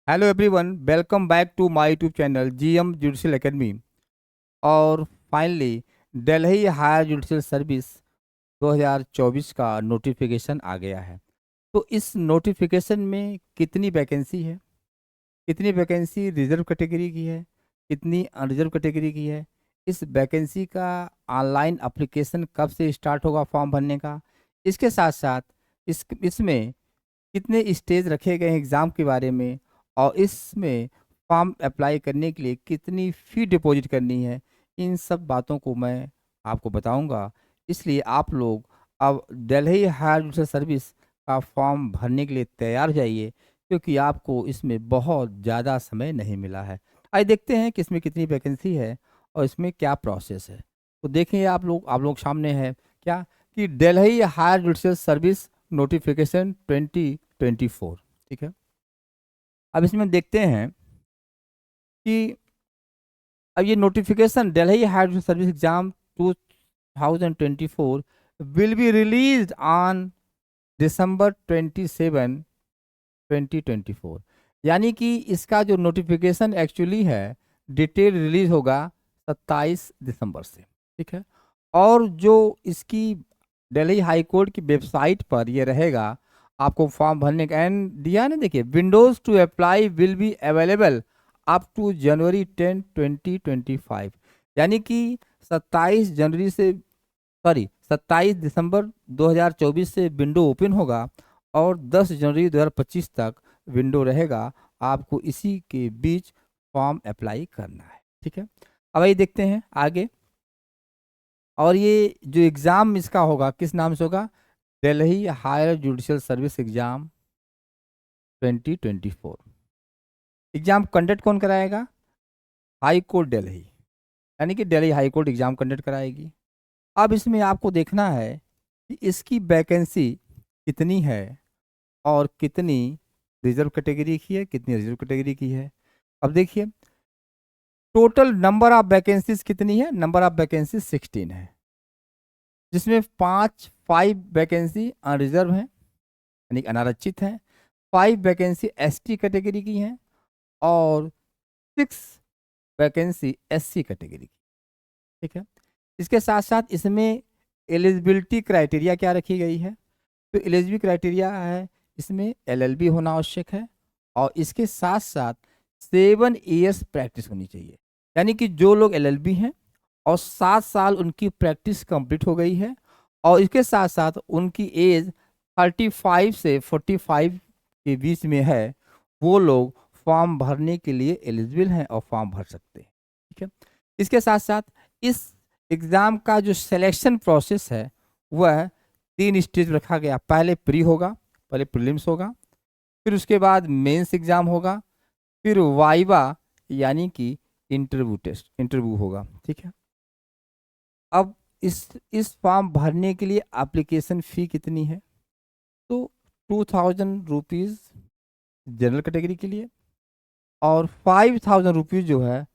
Hello everyone, welcome back to my YouTube channel GM judicial academy. और finally Delhi higher judicial service 2024 का notification आ गया है। तो इस नोटिफिकेशन में कितनी वैकेंसी है, कितनी वैकेंसी रिजर्व कैटेगरी की है, कितनी अनरिजर्व कैटेगरी की है, इस वैकेंसी का ऑनलाइन एप्लीकेशन कब से स्टार्ट होगा फॉर्म भरने का, इसके साथ साथ इसमें कितने स्टेज रखे गए हैं एग्ज़ाम के बारे में, और इसमें फॉर्म अप्लाई करने के लिए कितनी फ़ी डिपॉजिट करनी है, इन सब बातों को मैं आपको बताऊंगा। इसलिए आप लोग अब दिल्ली हायर एजुकेशन सर्विस का फॉर्म भरने के लिए तैयार हो जाइए, क्योंकि आपको इसमें बहुत ज़्यादा समय नहीं मिला है। आइए देखते हैं कि इसमें कितनी वैकेंसी है और इसमें क्या प्रोसेस है। तो देखें आप लोग सामने है क्या कि Delhi higher education service notification 2024। ठीक है, अब इसमें देखते हैं कि अब ये notification Delhi higher service exam 2024 will be released on December 27, 2024। यानी कि इसका जो नोटिफिकेशन एक्चुअली है, डिटेल रिलीज होगा 27 दिसंबर से। ठीक है, और जो इसकी दिल्ली हाई कोर्ट की वेबसाइट पर ये रहेगा आपको फॉर्म भरने का। एंड दिया ना, देखिए, windows to apply will be available up to January 10, 2025। यानी कि 27 जनवरी से, सॉरी, 27 दिसंबर 2024 से विंडो ओपन होगा और 10 जनवरी 2025 तक विंडो रहेगा। आपको इसी के बीच फॉर्म अप्लाई करना है। ठीक है, अब ये देखते हैं आगे। और ये जो एग्ज़ाम इसका होगा किस नाम से होगा, Delhi higher judicial service exam 2024। Exam conduct कौन कराएगा, हाई कोर्ट दिल्ली, यानी कि Delhi high court exam conduct कराएगी। अब इसमें आपको देखना है कि इसकी वैकेंसी कितनी है और कितनी रिजर्व कैटेगरी की है, कितनी रिजर्व कैटेगरी की है। अब देखिए, टोटल नंबर ऑफ वैकेंसीज कितनी है, नंबर ऑफ वैकेंसी 16 है, जिसमें 5 वैकेंसी अनरिजर्व है यानी कि अनारक्षित है, 5 वैकेंसी एसटी कैटेगरी की हैं, और 6 वैकेंसी एससी कैटेगरी की। ठीक है, इसके साथ साथ इसमें एलिजिबिलिटी क्राइटेरिया क्या रखी गई है, तो एलिजिबिलिटी क्राइटेरिया है इसमें एलएलबी होना आवश्यक है, और इसके साथ साथ 7 ईयर्स प्रैक्टिस होनी चाहिए। यानी कि जो लोग एलएलबी हैं और 7 साल उनकी प्रैक्टिस कंप्लीट हो गई है, और इसके साथ साथ उनकी एज 35 से 45 के बीच में है, वो लोग फॉर्म भरने के लिए एलिजिबल हैं और फॉर्म भर सकते हैं। ठीक है, इसके साथ साथ इस एग्ज़ाम का जो सिलेक्शन प्रोसेस है वह 3 स्टेज रखा गया। पहले प्री होगा, पहले प्रीलिम्स होगा, फिर उसके बाद मेंस एग्ज़ाम होगा, फिर वाइवा यानी कि इंटरव्यू होगा। ठीक है, अब इस फॉर्म भरने के लिए एप्लीकेशन फ़ी कितनी है, तो 2000 रुपीज़ जनरल कैटेगरी के लिए, और 5000 रुपीज़ जो है,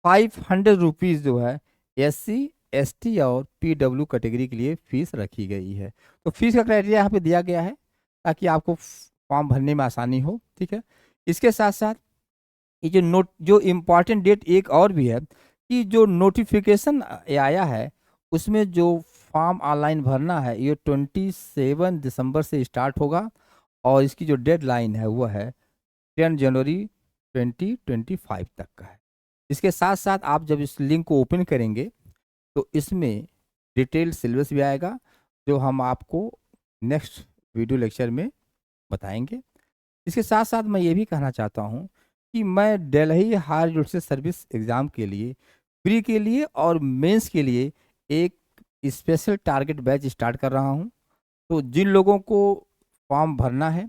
500 रुपीज़ जो है एससी एसटी और पीडब्ल्यू कैटेगरी के लिए फीस रखी गई है। तो फीस का क्राइटेरिया यहाँ पे दिया गया है ताकि आपको फॉर्म भरने में आसानी हो। ठीक है, इसके साथ साथ ये जो इम्पॉर्टेंट डेट एक और भी है कि जो नोटिफिकेशन आया है उसमें जो फॉर्म ऑनलाइन भरना है ये 27 दिसंबर से स्टार्ट होगा, और इसकी जो डेडलाइन है वो है 10 जनवरी 2025 तक का है। इसके साथ साथ आप जब इस लिंक को ओपन करेंगे तो इसमें डिटेल सिलेबस भी आएगा, जो हम आपको नेक्स्ट वीडियो लेक्चर में बताएंगे। इसके साथ साथ मैं ये भी कहना चाहता हूँ कि मैं Delhi higher education service exam के लिए, प्री के लिए और मेंस के लिए एक स्पेशल टारगेट बैच स्टार्ट कर रहा हूँ। तो जिन लोगों को फॉर्म भरना है,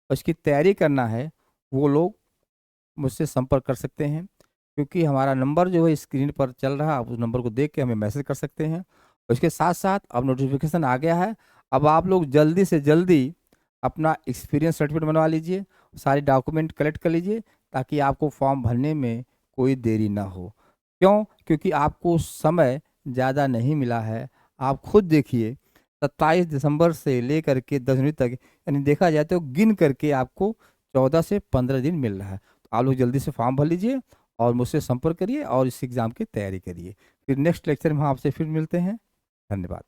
उसकी तैयारी करना है, वो लोग मुझसे संपर्क कर सकते हैं, क्योंकि हमारा नंबर जो है स्क्रीन पर चल रहा है, आप उस नंबर को देख के हमें मैसेज कर सकते हैं। और इसके साथ साथ अब नोटिफिकेशन आ गया है, अब आप लोग जल्दी से जल्दी अपना एक्सपीरियंस सर्टिफिकेट बनवा लीजिए, सारे डॉक्यूमेंट कलेक्ट कर लीजिए, ताकि आपको फॉर्म भरने में कोई देरी ना हो। क्यों, क्योंकि आपको समय ज़्यादा नहीं मिला है। आप खुद देखिए, 27 दिसंबर से लेकर के 10 जनवरी तक, यानी देखा जाए तो गिन करके आपको 14 से 15 दिन मिल रहा है। तो आप लोग जल्दी से फॉर्म भर लीजिए और मुझसे संपर्क करिए और इस एग्ज़ाम की तैयारी करिए। फिर नेक्स्ट लेक्चर में हम आपसे फिर मिलते हैं। धन्यवाद।